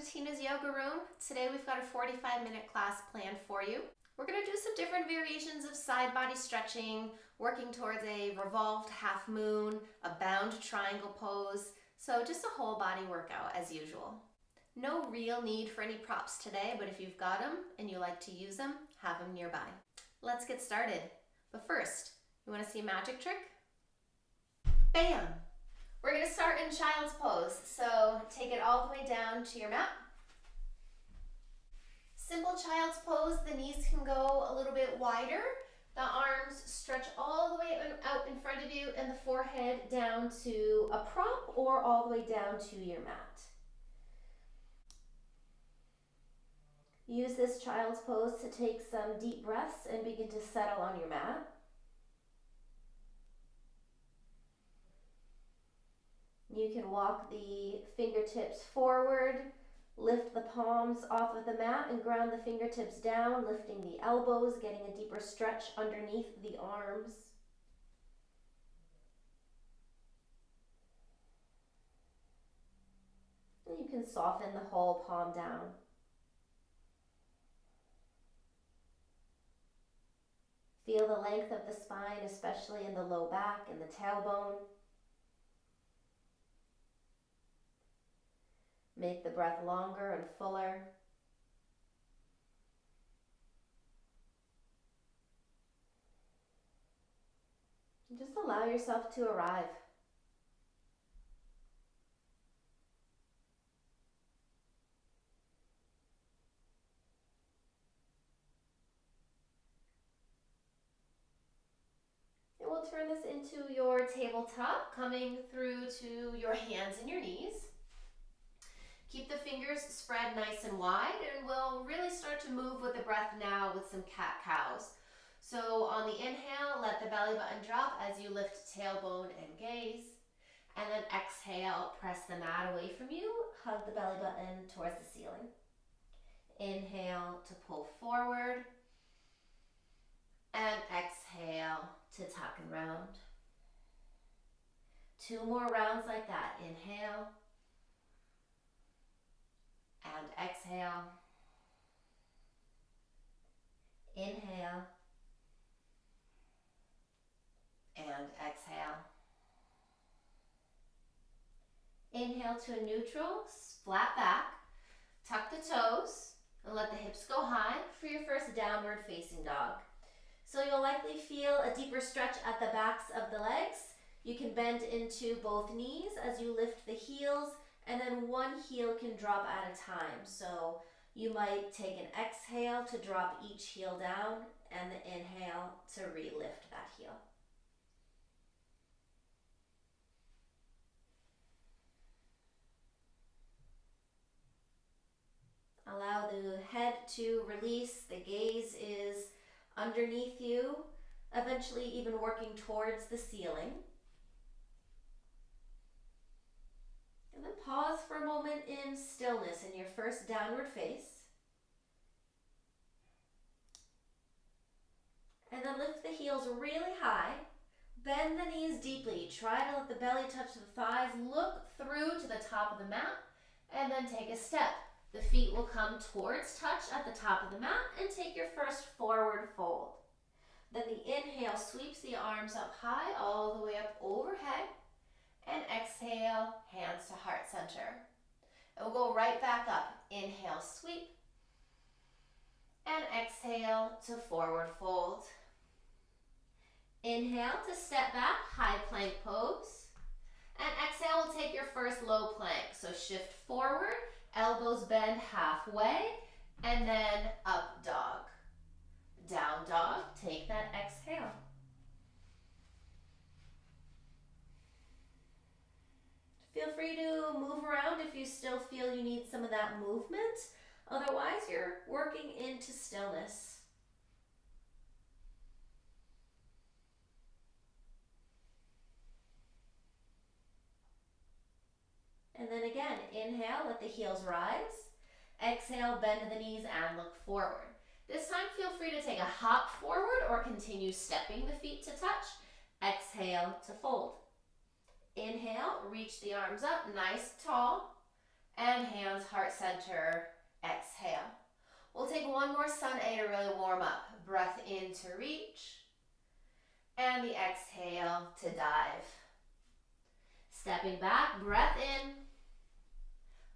to Tina's Yoga Room. Today we've got a 45-minute class planned for you. We're going to do some different variations of side body stretching, working towards a revolved half moon, a bound triangle pose, so just a whole body workout as usual. No real need for any props today, but if you've got them and you like to use them, have them nearby. Let's get started. But first, you want to see a magic trick? Bam! We're going to start in child's pose, so take it all the way down to your mat. Simple child's pose, the knees can go a little bit wider, the arms stretch all the way out in front of you, and the forehead down to a prop or all the way down to your mat. Use this child's pose to take some deep breaths and begin to settle on your mat. You can walk the fingertips forward, lift the palms off of the mat and ground the fingertips down, lifting the elbows, getting a deeper stretch underneath the arms. And you can soften the whole palm down. Feel the length of the spine, especially in the low back and the tailbone. Make the breath longer and fuller. And just allow yourself to arrive. And we'll turn this into your tabletop, coming through to your hands and your knees. Keep the fingers spread nice and wide, and we'll really start to move with the breath now with some cat-cows. So on the inhale, let the belly button drop as you lift tailbone and gaze. And then exhale, press the mat away from you, hug the belly button towards the ceiling. Inhale to pull forward, and exhale to tuck and round. 2 more rounds like that. Inhale. And exhale. Inhale. And exhale. Inhale to a neutral, flat back. Tuck the toes and let the hips go high for your first downward facing dog. So you'll likely feel a deeper stretch at the backs of the legs. You can bend into both knees as you lift the heels, and then one heel can drop at a time. So you might take an exhale to drop each heel down and the inhale to re-lift that heel. Allow the head to release. The gaze is underneath you, eventually even working towards the ceiling. And then pause for a moment in stillness in your first downward face. And then lift the heels really high. Bend the knees deeply. Try to let the belly touch the thighs. Look through to the top of the mat and then take a step. The feet will come towards touch at the top of the mat and take your first forward fold. Then the inhale sweeps the arms up high all the way up overhead. And exhale, hands to heart center. And we'll go right back up. Inhale, sweep. And exhale to forward fold. Inhale to step back, high plank pose. And exhale, we'll take your first low plank. So shift forward, elbows bend halfway, and then up dog. Down dog, take that exhale. Feel free to move around if you still feel you need some of that movement. Otherwise, you're working into stillness. And then again, inhale, let the heels rise. Exhale, bend the knees and look forward. This time, feel free to take a hop forward or continue stepping the feet to touch. Exhale to fold. Inhale, reach the arms up, nice tall. And hands heart center, exhale. We'll take one more sun A to really warm up. Breath in to reach, and the exhale to dive. Stepping back, breath in,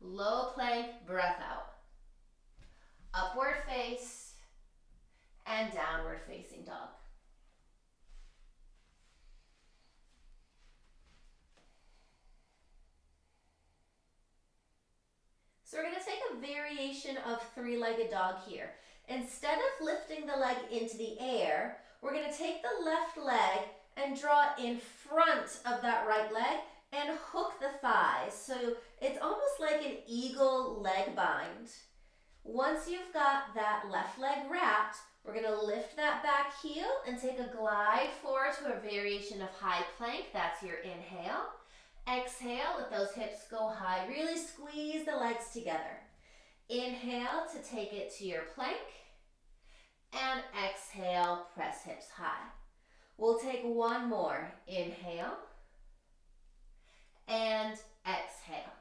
low plank, breath out. Upward face, and downward facing dog. So we're going to take a variation of three-legged dog here. Instead of lifting the leg into the air, we're going to take the left leg and draw it in front of that right leg and hook the thighs. So it's almost like an eagle leg bind. Once you've got that left leg wrapped, we're going to lift that back heel and take a glide forward to a variation of high plank. That's your inhale. Exhale, let those hips go high. Really squeeze the legs together. Inhale to take it to your plank. And exhale, press hips high. We'll take one more. Inhale. And exhale.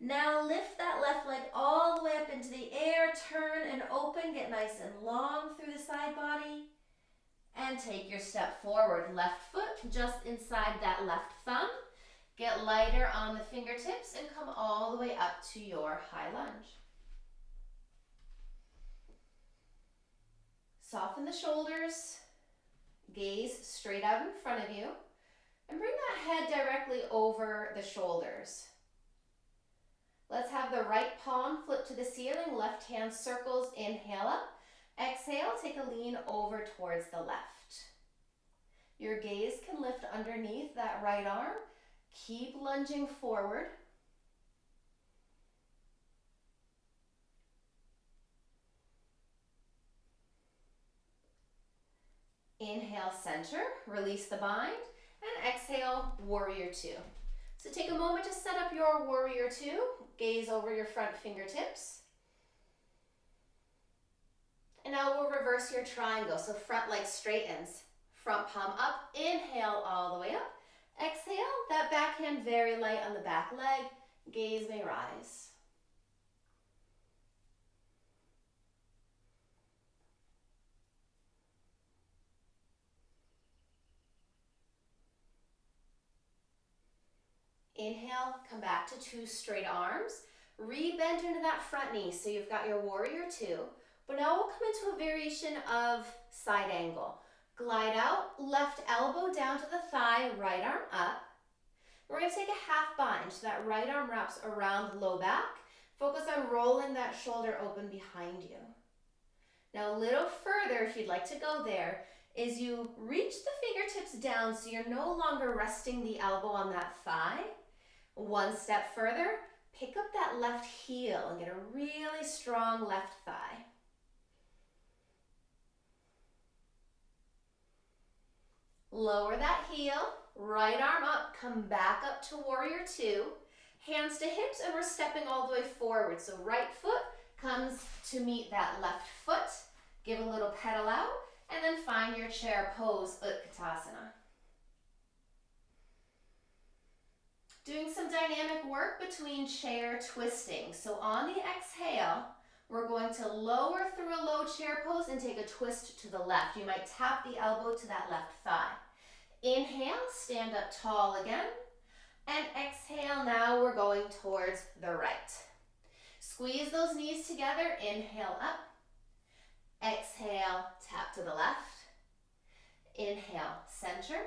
Now lift that left leg all the way up into the air. Turn and open. Get nice and long through the side body. And take your step forward. Left foot just inside that left thumb. Get lighter on the fingertips and come all the way up to your high lunge. Soften the shoulders, gaze straight out in front of you, and bring that head directly over the shoulders. Let's have the right palm flip to the ceiling, left hand circles, inhale up. Exhale, take a lean over towards the left. Your gaze can lift underneath that right arm. Keep lunging forward. Inhale, center, release the bind, and exhale, warrior two. So take a moment to set up your warrior two. Gaze over your front fingertips. And now we'll reverse your triangle. So front leg straightens, front palm up, inhale all the way up. Exhale, that backhand very light on the back leg. Gaze may rise. Inhale, come back to two straight arms. Re-bend into that front knee. So you've got your warrior two. But now we'll come into a variation of side angle. Glide out, left elbow down to the thigh, right arm up. We're going to take a half bind, so that right arm wraps around the low back. Focus on rolling that shoulder open behind you. Now a little further, if you'd like to go there, is you reach the fingertips down so you're no longer resting the elbow on that thigh. One step further, pick up that left heel and get a really strong left thigh. Lower that heel, right arm up, come back up to warrior two, hands to hips, and we're stepping all the way forward. So right foot comes to meet that left foot, give a little pedal out, and then find your chair pose, Utkatasana. Doing some dynamic work between chair twisting. So on the exhale, we're going to lower through a low chair pose and take a twist to the left. You might tap the elbow to that left thigh. Inhale, stand up tall again. And exhale, now we're going towards the right. Squeeze those knees together, inhale up. Exhale, tap to the left. Inhale, center.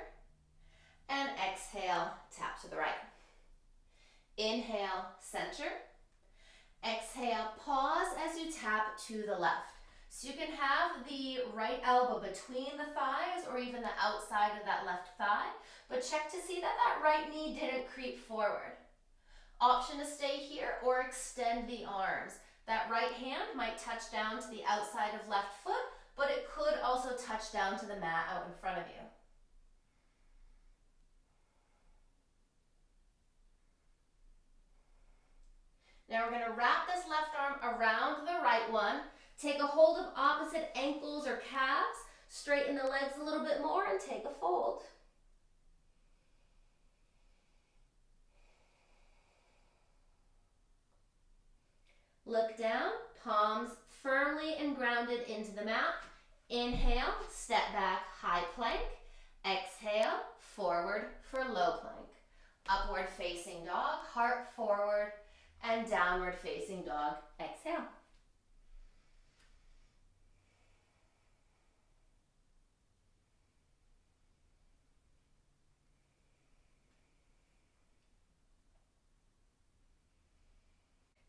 And exhale, tap to the right. Inhale, center. Exhale, pause as you tap to the left. So you can have the right elbow between the thighs or even the outside of that left thigh, but check to see that that right knee didn't creep forward. Option to stay here or extend the arms. That right hand might touch down to the outside of left foot, but it could also touch down to the mat out in front of you. Now we're going to wrap this left arm around the right one. Take a hold of opposite ankles or calves. Straighten the legs a little bit more and take a fold. Look down, palms firmly and grounded into the mat. Inhale, step back, high plank. Exhale, forward for low plank. Upward facing dog, heart forward, and downward facing dog. Exhale.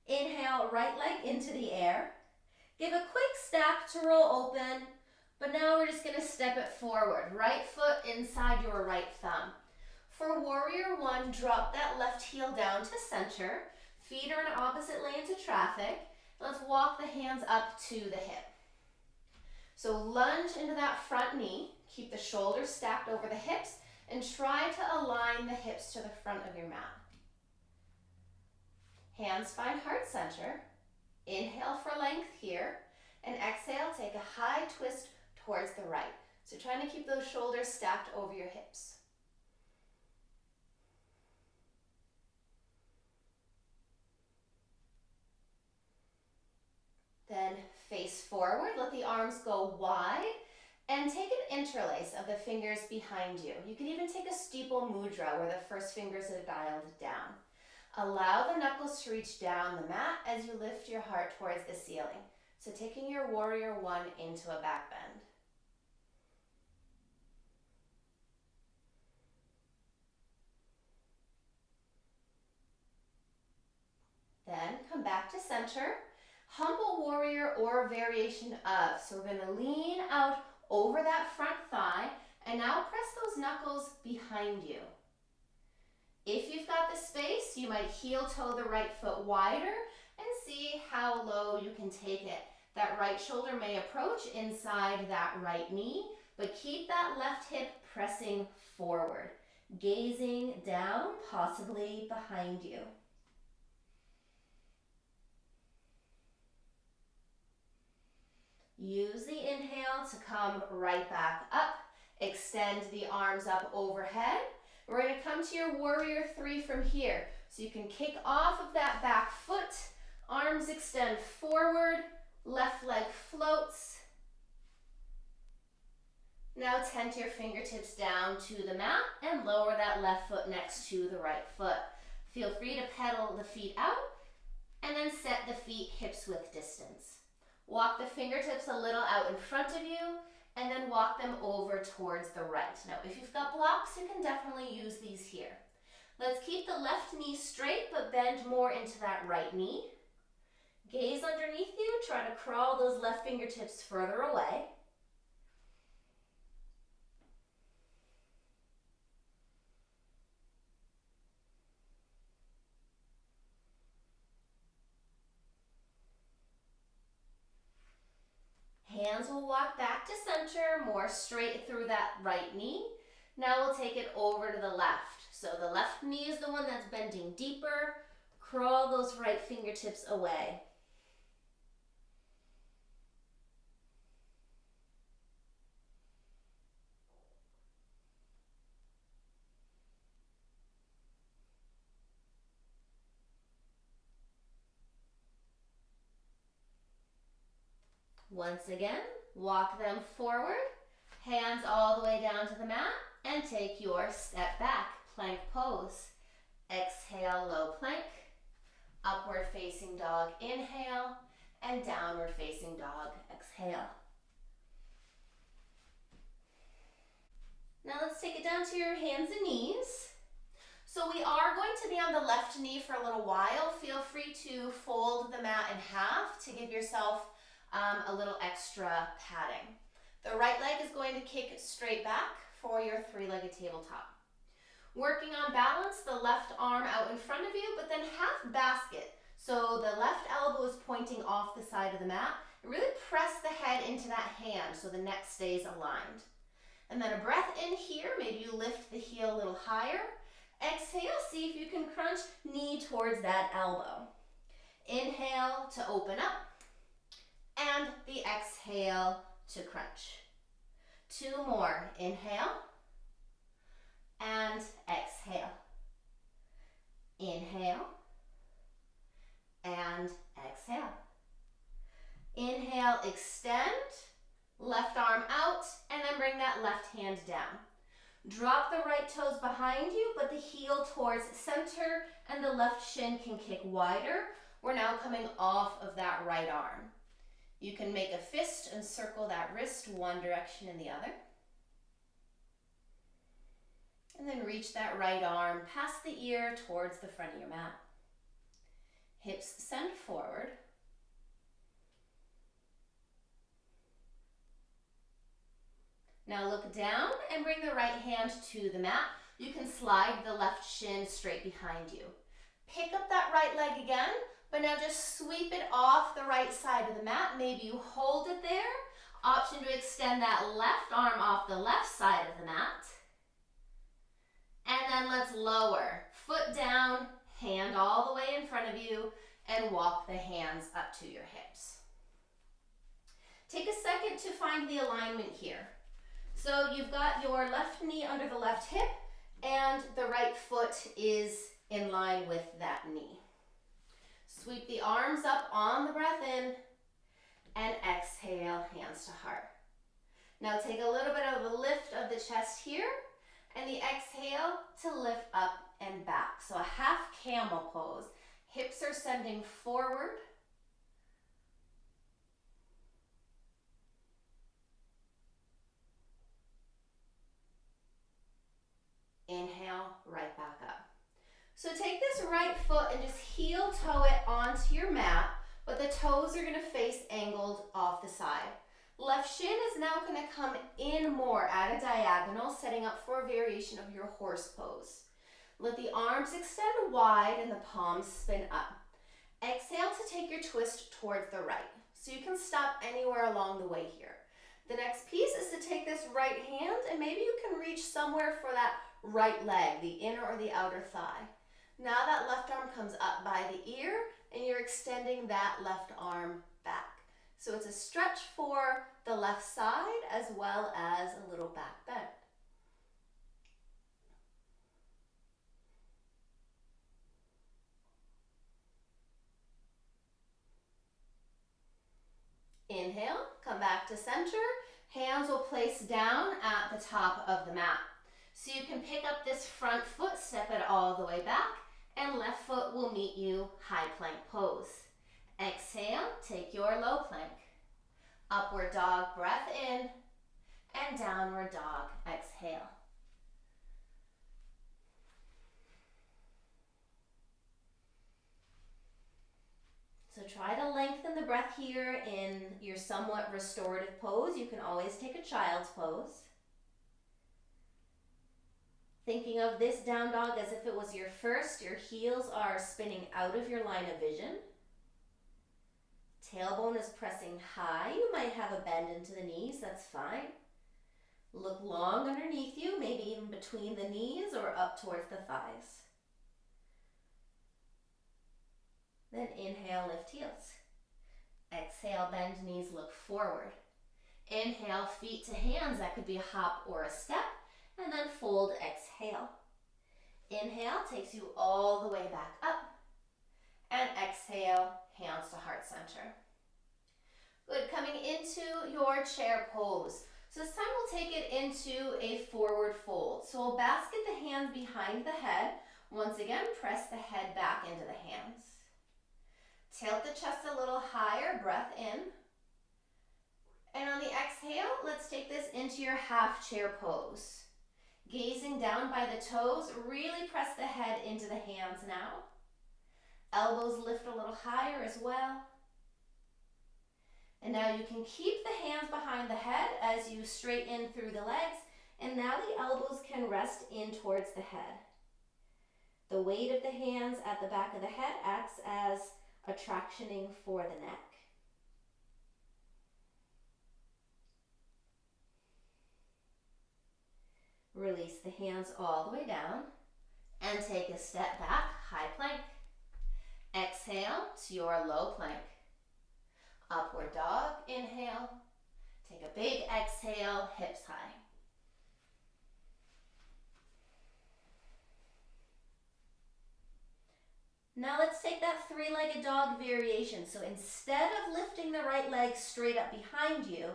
Inhale, right leg into the air. Give a quick stack to roll open, but now we're just going to step it forward. Right foot inside your right thumb. For warrior one, drop that left heel down to center. Feet are in opposite lanes of traffic. Let's walk the hands up to the hip. So lunge into that front knee. Keep the shoulders stacked over the hips and try to align the hips to the front of your mat. Hands find heart center. Inhale for length here, and exhale, take a high twist towards the right. So trying to keep those shoulders stacked over your hips. Then face forward, let the arms go wide, and take an interlace of the fingers behind you. You can even take a steeple mudra where the first fingers are dialed down. Allow the knuckles to reach down the mat as you lift your heart towards the ceiling. So taking your warrior one into a back bend. Then come back to center. Humble warrior or variation of. So we're going to lean out over that front thigh and now press those knuckles behind you. If you've got the space, you might heel toe the right foot wider and see how low you can take it. That right shoulder may approach inside that right knee, but keep that left hip pressing forward, gazing down, possibly behind you. Use the inhale to come right back up. Extend the arms up overhead. We're going to come to your warrior three from here. So you can kick off of that back foot, arms extend forward, left leg floats. Now tent your fingertips down to the mat and lower that left foot next to the right foot. Feel free to pedal the feet out and then set the feet hips width distance. Walk the fingertips a little out in front of you and then walk them over towards the right. Now, if you've got blocks, you can definitely use these here. Let's keep the left knee straight, but bend more into that right knee. Gaze underneath you, try to crawl those left fingertips further away. Hands will walk back to center, more straight through that right knee. Now we'll take it over to the left. So the left knee is the one that's bending deeper. Crawl those right fingertips away. Once again, walk them forward, hands all the way down to the mat, and take your step back, plank pose. Exhale, low plank, upward facing dog, inhale, and downward facing dog, exhale. Now let's take it down to your hands and knees. So we are going to be on the left knee for a little while. Feel free to fold the mat in half to give yourself a little extra padding. The right leg is going to kick straight back for your three-legged tabletop. Working on balance, the left arm out in front of you, but then half basket. So the left elbow is pointing off the side of the mat. Really press the head into that hand so the neck stays aligned. And then a breath in here, maybe you lift the heel a little higher. Exhale, see if you can crunch knee towards that elbow. Inhale to open up. And the exhale to crunch. Two more. Inhale and exhale. Inhale and exhale. Exhale, extend, left arm out, and then bring that left hand down. Drop the right toes behind you, but the heel towards center, and the left shin can kick wider. We're now coming off of that right arm. You can make a fist and circle that wrist one direction and the other. And then reach that right arm past the ear towards the front of your mat. Hips send forward. Now look down and bring the right hand to the mat. You can slide the left shin straight behind you. Pick up that right leg again, but now just sweep it off the right side of the mat. Maybe you hold it there. Option to extend that left arm off the left side of the mat. And then let's lower. Foot down, hand all the way in front of you, and walk the hands up to your hips. Take a second to find the alignment here. So you've got your left knee under the left hip, and the right foot is in line with that knee. Sweep the arms up on the breath in, and exhale, hands to heart. Now take a little bit of a lift of the chest here, and the exhale to lift up and back. So a half camel pose. Hips are sending forward. Inhale, right back up. So take this right foot and just heel toe it onto your mat, but the toes are gonna face angled off the side. Left shin is now gonna come in more at a diagonal, setting up for a variation of your horse pose. Let the arms extend wide and the palms spin up. Exhale to take your twist towards the right. So you can stop anywhere along the way here. The next piece is to take this right hand and maybe you can reach somewhere for that right leg, the inner or the outer thigh. Now that left arm comes up by the ear and you're extending that left arm back. So it's a stretch for the left side as well as a little back bend. Inhale, come back to center. Hands will place down at the top of the mat. So you can pick up this front foot, step it all the way back, and left foot will meet you high plank pose. Exhale, take your low plank. Upward dog, breath in, and downward dog, exhale. So try to lengthen the breath here in your somewhat restorative pose. You can always take a child's pose. Thinking of this down dog as if it was your first, your heels are spinning out of your line of vision. Tailbone is pressing high. You might have a bend into the knees, that's fine. Look long underneath you, maybe even between the knees or up towards the thighs. Then inhale, lift heels. Exhale, bend knees, look forward. Inhale, feet to hands. That could be a hop or a step. And then fold, exhale. Inhale takes you all the way back up. And exhale, hands to heart center. Good, coming into your chair pose. So this time we'll take it into a forward fold. So we'll basket the hands behind the head. Once again, press the head back into the hands. Tilt the chest a little higher, breath in. And on the exhale, let's take this into your half chair pose. Gazing down by the toes, really press the head into the hands now. Elbows lift a little higher as well. And now you can keep the hands behind the head as you straighten through the legs. And now the elbows can rest in towards the head. The weight of the hands at the back of the head acts as a tractioning for the neck. Release the hands all the way down and take a step back, high plank. Exhale to your low plank. Upward dog, inhale. Take a big exhale, hips high. Now let's take that three-legged dog variation. So instead of lifting the right leg straight up behind you,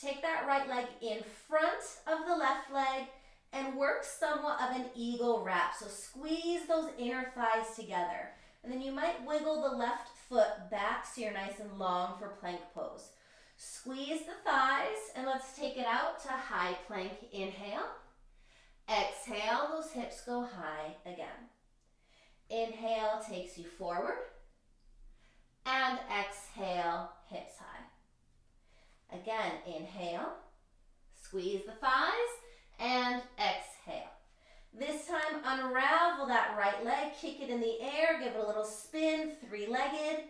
take that right leg in front of the left leg and work somewhat of an eagle wrap. So squeeze those inner thighs together. And then you might wiggle the left foot back so you're nice and long for plank pose. Squeeze the thighs and let's take it out to high plank. Inhale. Exhale, those hips go high again. Inhale takes you forward. And exhale, hips high. Again, inhale. Squeeze the thighs and exhale. This time, unravel that right leg, kick it in the air, give it a little spin, three-legged,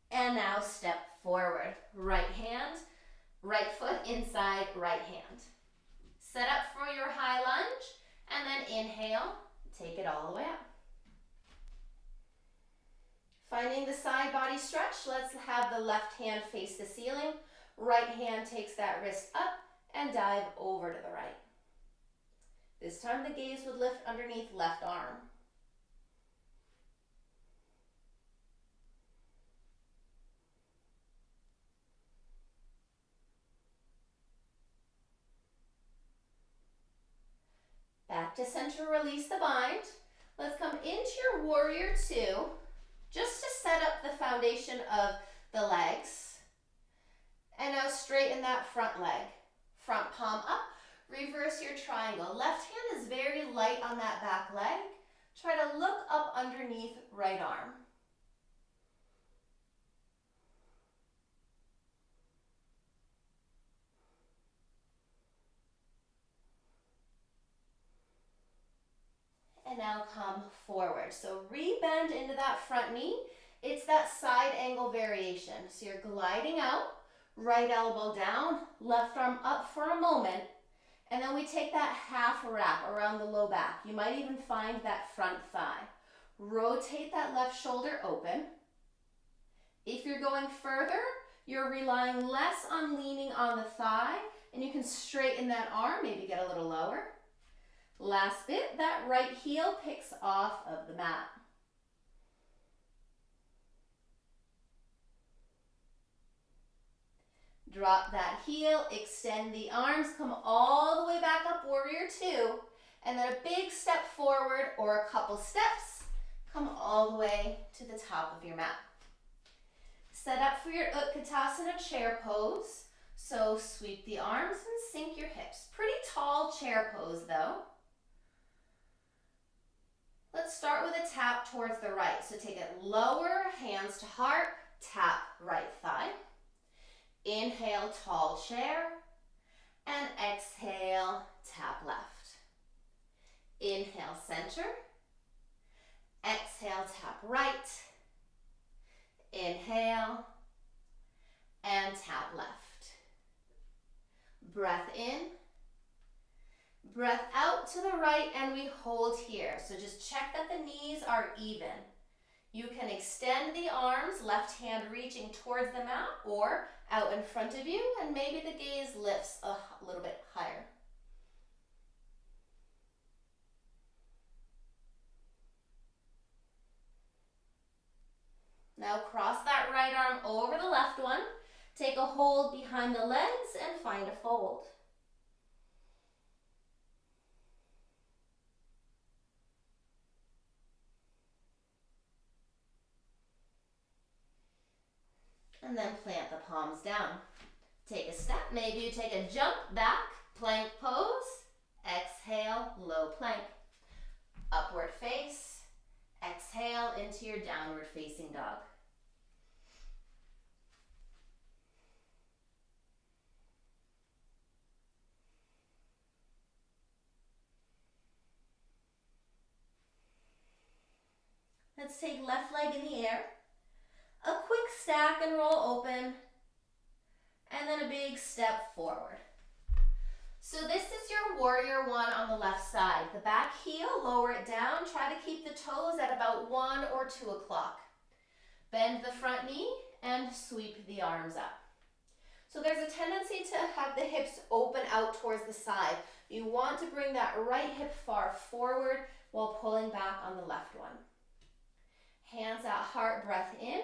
and now step forward. Right hand, right foot inside right hand. Set up for your high lunge, and then inhale, take it all the way up. Finding the side body stretch, let's have the left hand face the ceiling. Right hand takes that wrist up and dive over to the right. This time the gaze would lift underneath left arm. Back to center, release the bind. Let's come into your warrior two, just to set up the foundation of the legs. And now straighten that front leg. Front palm up, reverse your triangle. Left hand is very light on that back leg. Try to look up underneath right arm. And now come forward. So rebend into that front knee. It's that side angle variation. So you're gliding out, right elbow down, left arm up for a moment, and then we take that half wrap around the low back. You might even find that front thigh. Rotate that left shoulder open. If you're going further, you're relying less on leaning on the thigh, and you can straighten that arm, maybe get a little lower. Last bit, that right heel picks off of the mat. Drop that heel, extend the arms, come all the way back up, warrior two, and then a big step forward or a couple steps, come all the way to the top of your mat. Set up for your Utkatasana chair pose. So sweep the arms and sink your hips. Pretty tall chair pose though. Let's start with a tap towards the right. So take it lower, hands to heart, tap right thigh. Inhale, tall chair, and exhale, tap left. Inhale, center. Exhale, tap right. Inhale, and tap left. Breath in. Breath out to the right, and we hold here. So just check that the knees are even. You can extend the arms, left hand reaching towards the mat or out in front of you, and maybe the gaze lifts a little bit higher. Now cross that right arm over the left one. Take a hold behind the legs and find a fold. And then plant the palms down. Take a step, maybe you take a jump back, plank pose. Exhale, low plank. Upward face. Exhale into your downward facing dog. Let's take left leg in the air. A quick stack and roll open, and then a big step forward. So this is your warrior one on the left side. The back heel, lower it down. Try to keep the toes at about 1 or 2 o'clock. Bend the front knee and sweep the arms up. So there's a tendency to have the hips open out towards the side. You want to bring that right hip far forward while pulling back on the left one. Hands out, heart, breath in.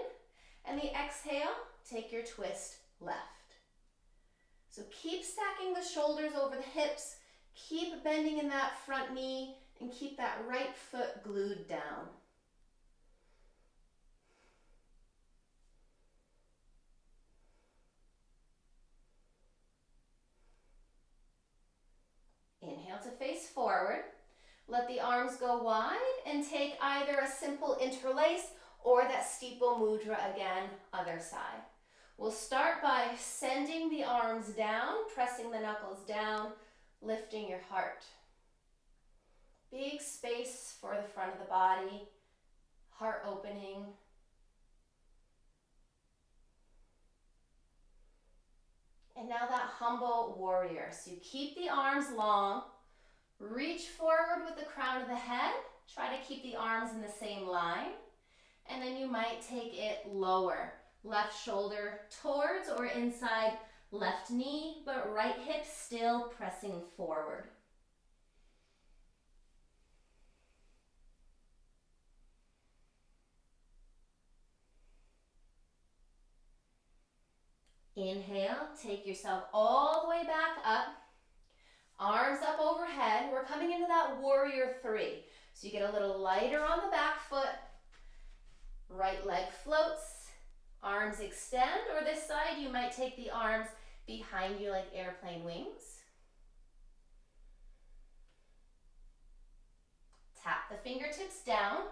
And the exhale, take your twist left. So keep stacking the shoulders over the hips, keep bending in that front knee, and keep that right foot glued down. Inhale to face forward. Let the arms go wide and take either a simple interlace or that steeple mudra again, other side. We'll start by sending the arms down, pressing the knuckles down, lifting your heart. Big space for the front of the body, heart opening. And now that humble warrior. So you keep the arms long, reach forward with the crown of the head, try to keep the arms in the same line, and then you might take it lower. Left shoulder towards or inside left knee, but right hip still pressing forward. Inhale, take yourself all the way back up. Arms up overhead. We're coming into that warrior three. So you get a little lighter on the back foot. Right leg floats. Arms extend, or this side you might take the arms behind you like airplane wings. Tap the fingertips down.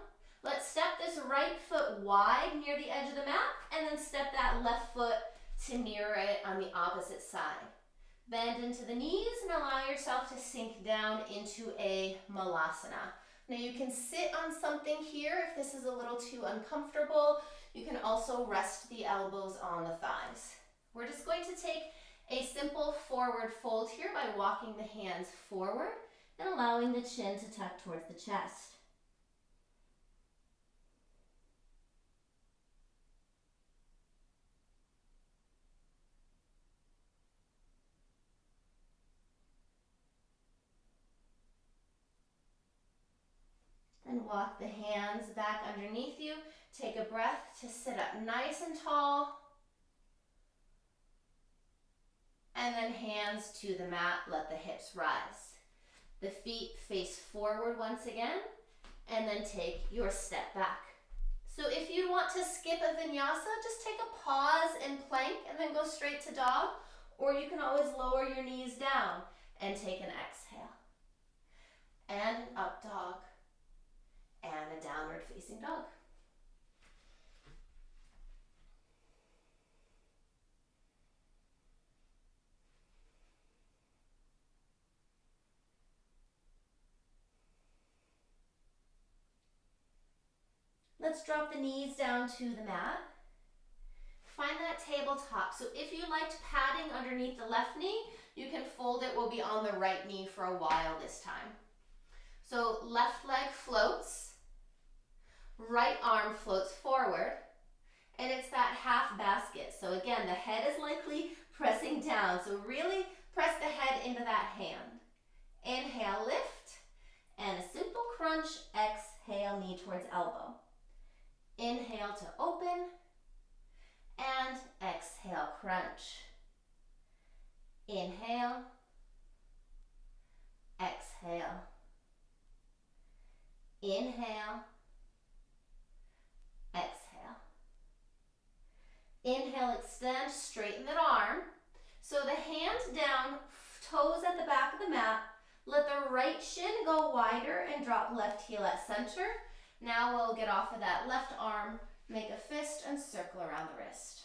Let's step this right foot wide near the edge of the mat, and then step that left foot to mirror it on the opposite side. Bend into the knees and allow yourself to sink down into a malasana. Now you can sit on something here if this is a little too uncomfortable. You can also rest the elbows on the thighs. We're just going to take a simple forward fold here by walking the hands forward and allowing the chin to tuck towards the chest. And walk the hands back underneath you. Take a breath to sit up nice and tall. And then hands to the mat, let the hips rise. The feet face forward once again, and then take your step back. So if you want to skip a vinyasa, just take a pause and plank and then go straight to dog, or you can always lower your knees down and take an exhale. And an up dog. And a downward facing dog. Let's drop the knees down to the mat. Find that tabletop. So if you liked padding underneath the left knee, you can fold it. We'll be on the right knee for a while this time. So left leg floats. Right arm floats forward, and it's that half basket. So again, the head is likely pressing down. So really press the head into that hand. Inhale, lift, and a simple crunch. Exhale, knee towards elbow. Inhale to open, and exhale, crunch. Inhale, exhale. Inhale, exhale. Inhale, extend, straighten that arm. So the hands down, toes at the back of the mat. Let the right shin go wider and drop left heel at center. Now we'll get off of that left arm, make a fist and circle around the wrist.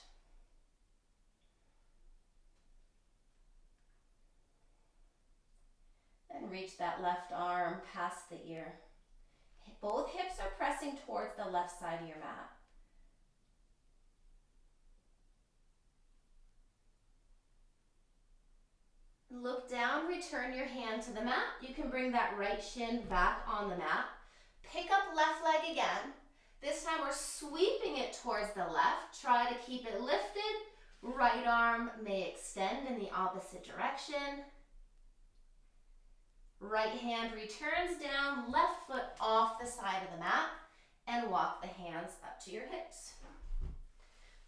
And reach that left arm past the ear. Both hips are pressing towards the left side of your mat. Look down, return your hand to the mat. You can bring that right shin back on the mat. Pick up left leg again. This time we're sweeping it towards the left. Try to keep it lifted. Right arm may extend in the opposite direction. Right hand returns down, left foot off the side of the mat. and walk the hands up to your hips.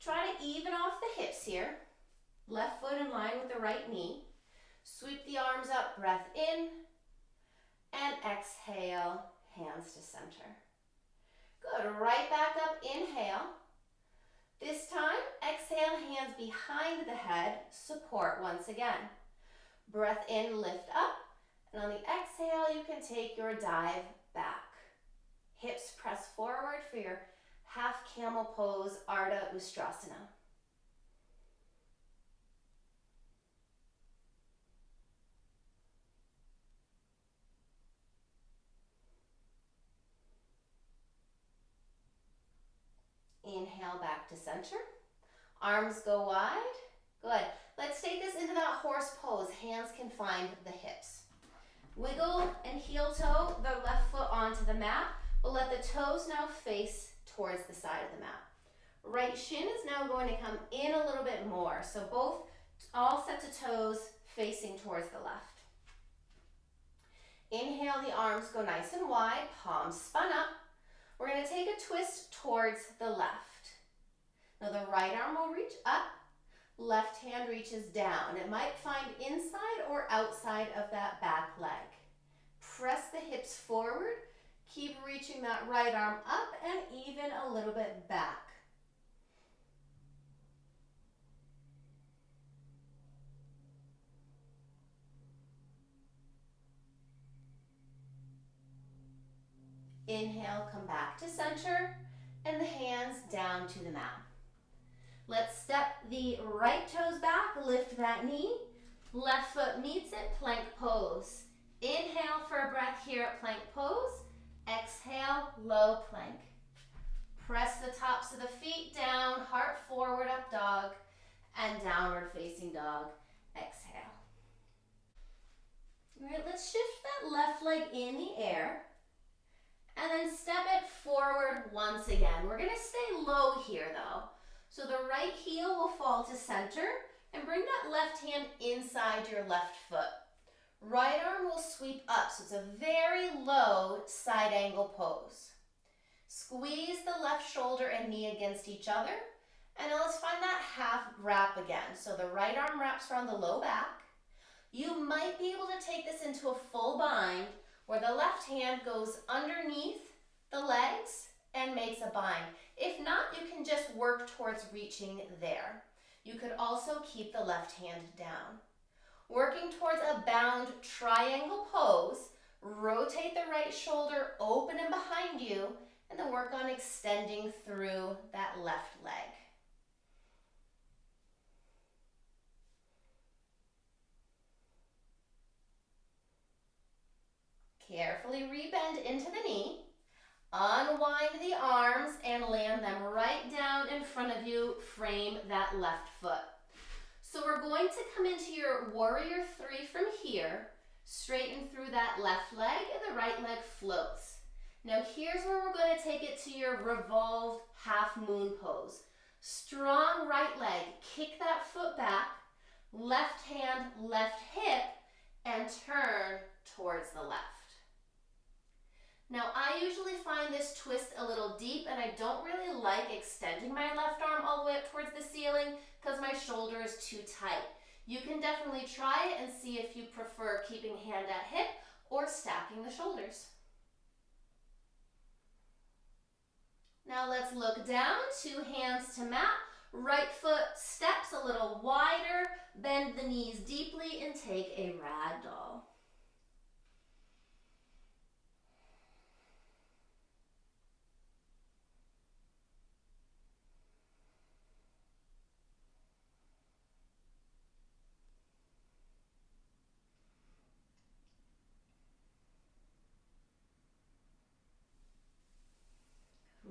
Try to even off the hips here. Left foot in line with the right knee. Sweep the arms up, breath in, and exhale, hands to center. Good, right back up, inhale. This time, exhale, hands behind the head, support once again. Breath in, lift up, and on the exhale, you can take your dive back. Hips press forward for your half camel pose, Ardha Ustrasana. Inhale back to center. Arms go wide. Good. Let's take this into that horse pose. Hands can find the hips. Wiggle and heel toe the left foot onto the mat, but let the toes now face towards the side of the mat. Right shin is now going to come in a little bit more. So all sets of toes facing towards the left. Inhale, the arms go nice and wide, palms spun up. We're going to take a twist towards the left. Now the right arm will reach up, left hand reaches down. It might find inside or outside of that back leg. Press the hips forward, keep reaching that right arm up and even a little bit back. Inhale, come back to center, and the hands down to the mat. Let's step the right toes back, lift that knee. Left foot meets it, plank pose. Inhale for a breath here at plank pose. Exhale, low plank. Press the tops of the feet down, heart forward, up dog, and downward facing dog. Exhale. All right, let's shift that left leg in the air. And then step it forward once again. We're going to stay low here though. So the right heel will fall to center and bring that left hand inside your left foot. Right arm will sweep up, so it's a very low side angle pose. Squeeze the left shoulder and knee against each other. And now let's find that half wrap again. So the right arm wraps around the low back. You might be able to take this into a full bind, where the left hand goes underneath the legs and makes a bind. If not, you can just work towards reaching there. You could also keep the left hand down. Working towards a bound triangle pose, rotate the right shoulder open and behind you, and then work on extending through that left leg. Carefully rebend into the knee, unwind the arms and land them right down in front of you, frame that left foot. So we're going to come into your warrior three from here, straighten through that left leg and the right leg floats. Now here's where we're going to take it to your revolved half moon pose. Strong right leg, kick that foot back, left hand, left hip, and turn towards the left. Now I usually find this twist a little deep and I don't really like extending my left arm all the way up towards the ceiling because my shoulder is too tight. You can definitely try it and see if you prefer keeping hand at hip or stacking the shoulders. Now let's look down, two hands to mat, right foot steps a little wider, bend the knees deeply and take a ragdoll.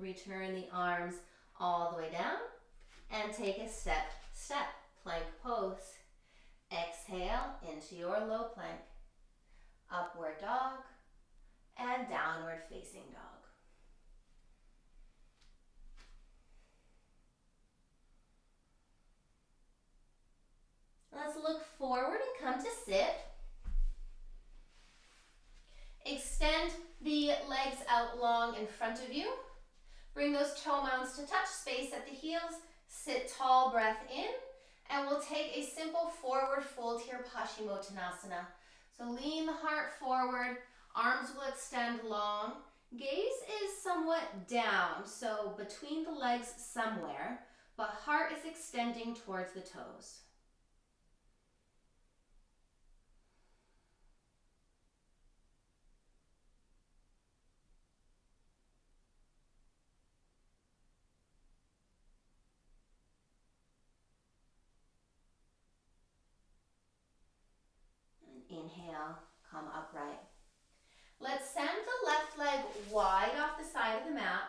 Return the arms all the way down and take a step, plank pose. Exhale into your low plank, upward dog, and downward facing dog. Let's look forward and come to sit. Extend the legs out long in front of you. Bring those toe mounds to touch, space at the heels, sit tall, breath in, and we'll take a simple forward fold here, Paschimottanasana. So lean the heart forward, arms will extend long. Gaze is somewhat down, so between the legs somewhere, but heart is extending towards the toes. Inhale, come upright. Let's send the left leg wide off the side of the mat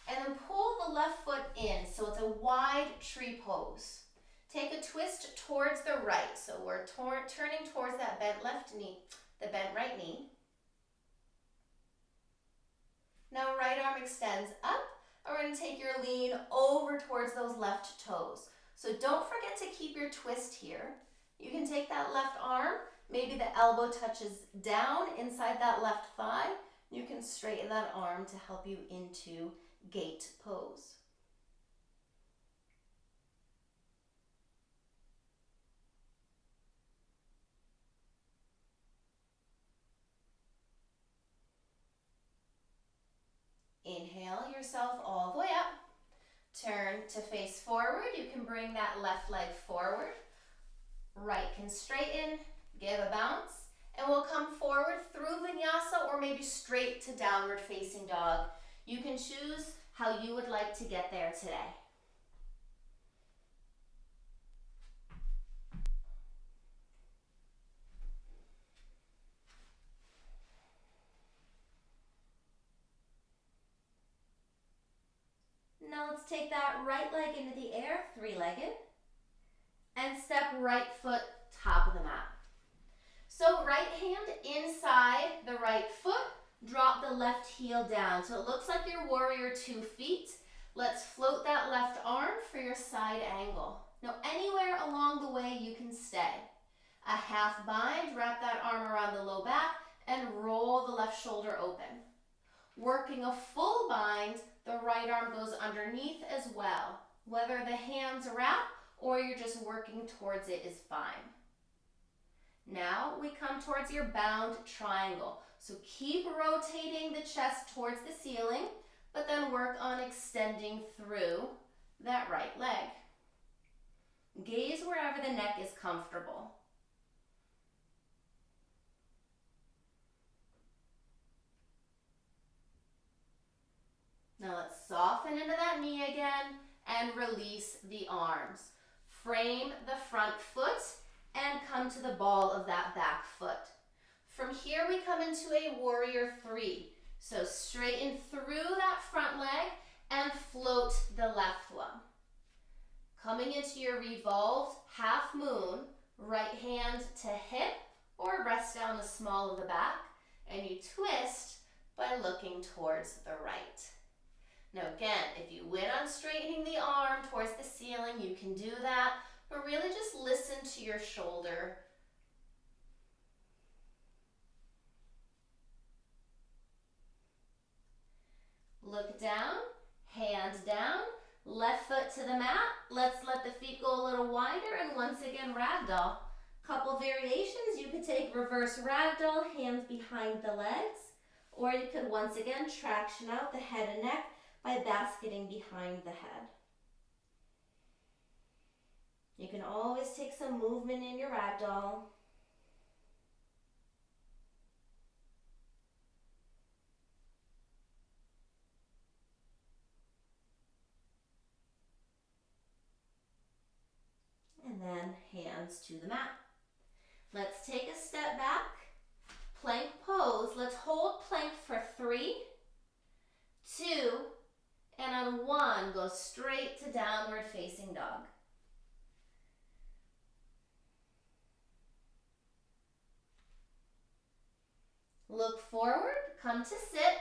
and then pull the left foot in so it's a wide tree pose. Take a twist towards the right, so we're turning towards that bent left knee, the bent right knee. Now right arm extends up, and we're going to take your lean over towards those left toes. So don't forget to keep your twist here. You can take that left arm, maybe the elbow touches down inside that left thigh. You can straighten that arm to help you into gate pose. Inhale yourself all the way up. Turn to face forward. You can bring that left leg forward. Right can straighten, give a bounce, and we'll come forward through vinyasa or maybe straight to downward facing dog. You can choose how you would like to get there today. Now let's take that right leg into the air, three-legged, and step right foot top of the mat. So right hand inside the right foot, drop the left heel down. So it looks like your warrior 2 feet. Let's float that left arm for your side angle. Now anywhere along the way you can stay. A half bind, wrap that arm around the low back and roll the left shoulder open. Working a full bind, the right arm goes underneath as well. Whether the hands wrap or you're just working towards it is fine. Now we come towards your bound triangle. So keep rotating the chest towards the ceiling, but then work on extending through that right leg. Gaze wherever the neck is comfortable. Now let's soften into that knee again and release the arms. Frame the front foot and come to the ball of that back foot. From here we come into a warrior 3. So straighten through that front leg and float the left one. Coming into your revolved half moon, right hand to hip or rest down the small of the back, and you twist by looking towards the right. Now again, if you win on straightening the arm towards the ceiling, you can do that, but really just listen to your shoulder. Look down, hand down, left foot to the mat. Let's let the feet go a little wider, and once again, ragdoll. Couple variations, you could take reverse ragdoll, hands behind the legs, or you could once again traction out the head and neck by basketing behind the head. You can always take some movement in your ragdoll. And then hands to the mat. Let's take a step back, plank pose. Let's hold plank for 3, 2, and on 1, go straight to downward facing dog. Look forward, come to sit.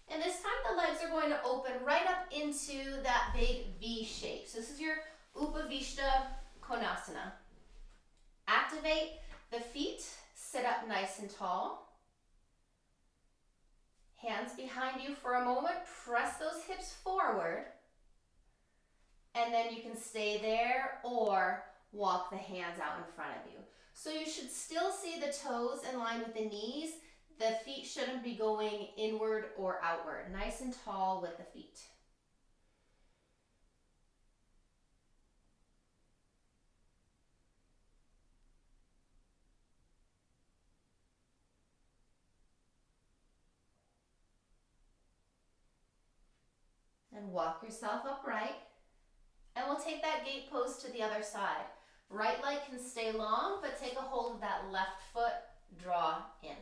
And this time the legs are going to open right up into that big V shape. So this is your Upavishta Konasana. Activate the feet, sit up nice and tall. Hands behind you for a moment. Press those hips forward. And then you can stay there or walk the hands out in front of you. So you should still see the toes in line with the knees. The feet shouldn't be going inward or outward. Nice and tall with the feet. And walk yourself upright. And we'll take that gate pose to the other side. Right leg can stay long, but take a hold of that left foot, draw in.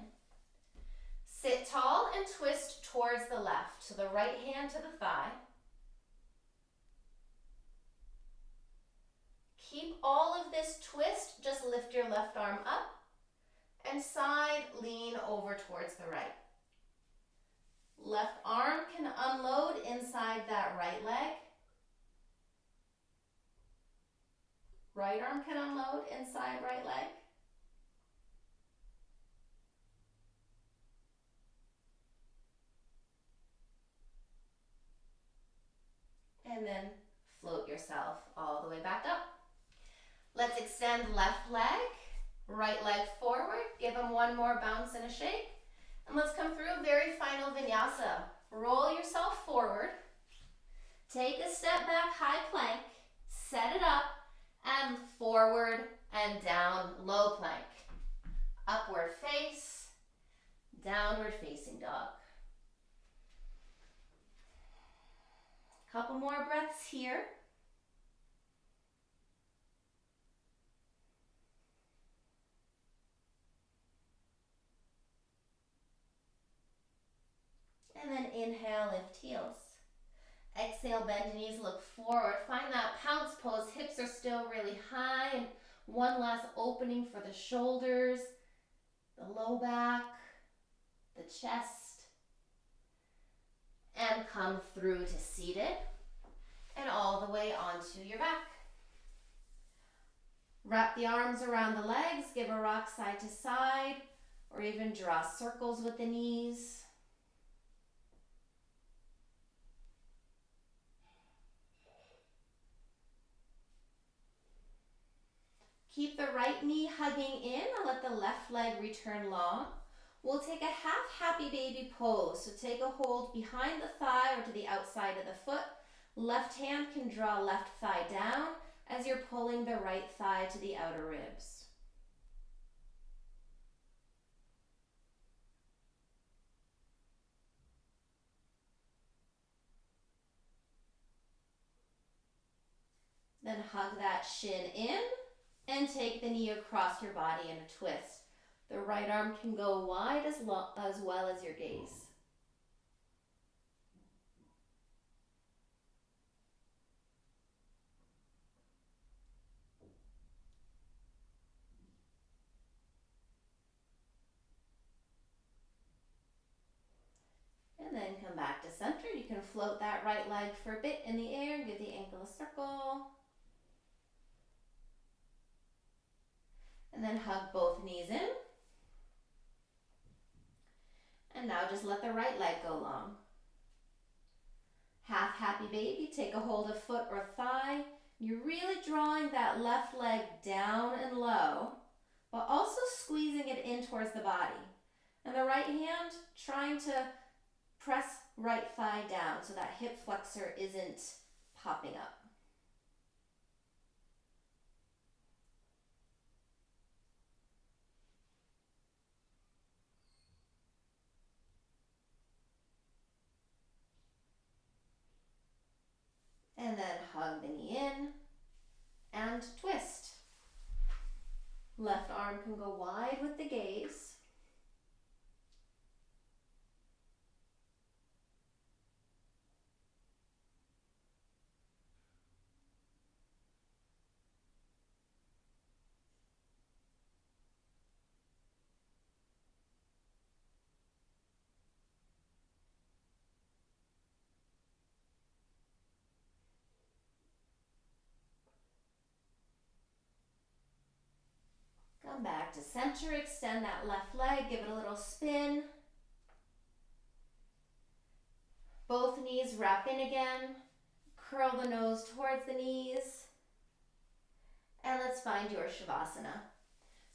Sit tall and twist towards the left. So the right hand to the thigh. Keep all of this twist, just lift your left arm up and side lean over towards the right. Left arm can unload inside that right leg. Right arm can unload inside right leg. And then float yourself all the way back up. Let's extend left leg, right leg forward. Give them one more bounce and a shake. And let's come through a very final vinyasa. Roll yourself forward. Take a step back, high plank. Set it up and forward and down, low plank. Upward face, downward facing dog. Couple more breaths here. And then inhale, lift heels. Exhale, bend knees, look forward. Find that pounce pose. Hips are still really high. And one last opening for the shoulders, the low back, the chest. And come through to seated. And all the way onto your back. Wrap the arms around the legs. Give a rock side to side. Or even draw circles with the knees. Keep the right knee hugging in and let the left leg return long. We'll take a half happy baby pose. So take a hold behind the thigh or to the outside of the foot. Left hand can draw left thigh down as you're pulling the right thigh to the outer ribs. Then hug that shin in. And take the knee across your body in a twist. The right arm can go wide as well as your gaze. And then come back to center. You can float that right leg for a bit in the air and give the ankle a circle. And then hug both knees in. And now just let the right leg go long. Half happy baby, take a hold of foot or thigh. You're really drawing that left leg down and low, but also squeezing it in towards the body. And the right hand trying to press right thigh down so that hip flexor isn't popping up. And then hug the knee in and twist. Left arm can go wide with the gaze. Come back to center, extend that left leg, give it a little spin. Both knees wrap in again. Curl the nose towards the knees. And let's find your Shavasana.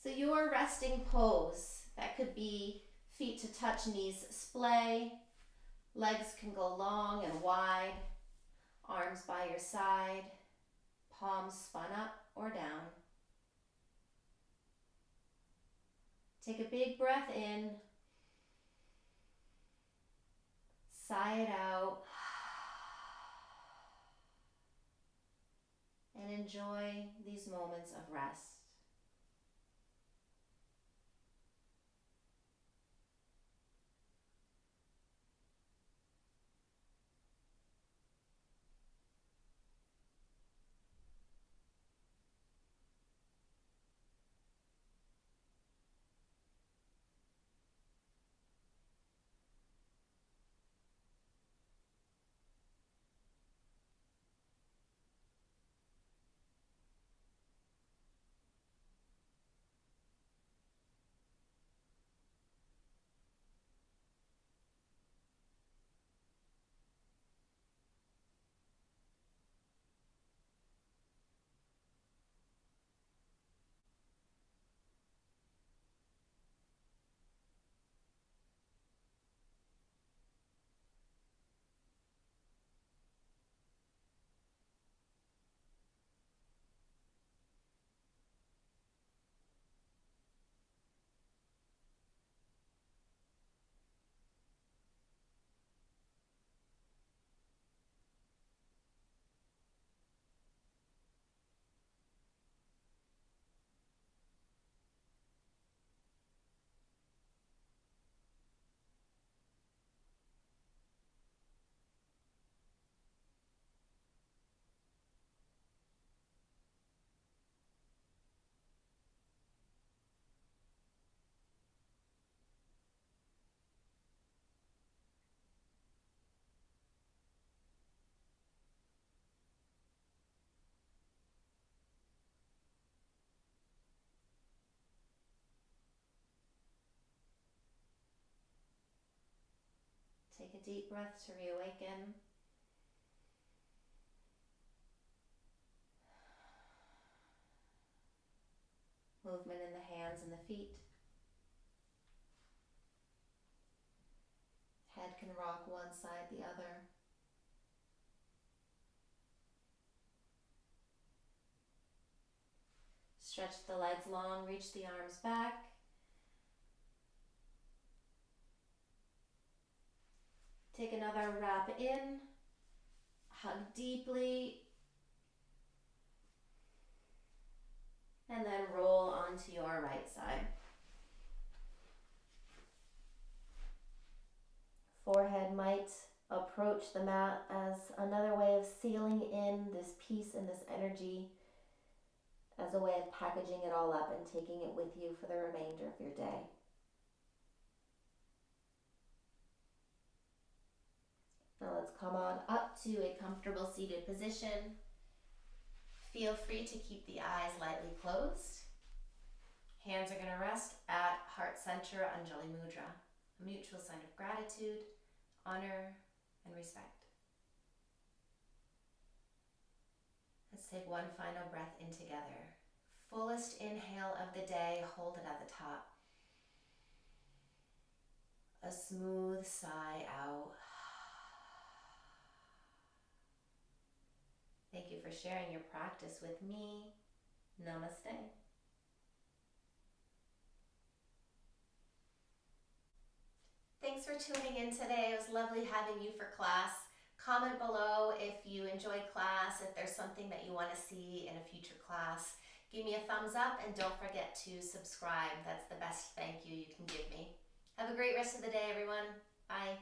So your resting pose, that could be feet to touch, knees splay. Legs can go long and wide. Arms by your side. Palms spun up or down. Take a big breath in. Sigh it out. And enjoy these moments of rest. Take a deep breath to reawaken. Movement in the hands and the feet. Head can rock one side, the other. Stretch the legs long, reach the arms back. Take another wrap in, hug deeply, and then roll onto your right side. Forehead might approach the mat as another way of sealing in this peace and this energy, as a way of packaging it all up and taking it with you for the remainder of your day. Now let's come on up to a comfortable seated position. Feel free to keep the eyes lightly closed. Hands are going to rest at heart center, Anjali Mudra, a mutual sign of gratitude, honor, and respect. Let's take one final breath in together. Fullest inhale of the day, hold it at the top. A smooth sigh out. Thank you for sharing your practice with me. Namaste. Thanks for tuning in today. It was lovely having you for class. Comment below if you enjoyed class, if there's something that you want to see in a future class. Give me a thumbs up and don't forget to subscribe. That's the best thank you you can give me. Have a great rest of the day, everyone. Bye.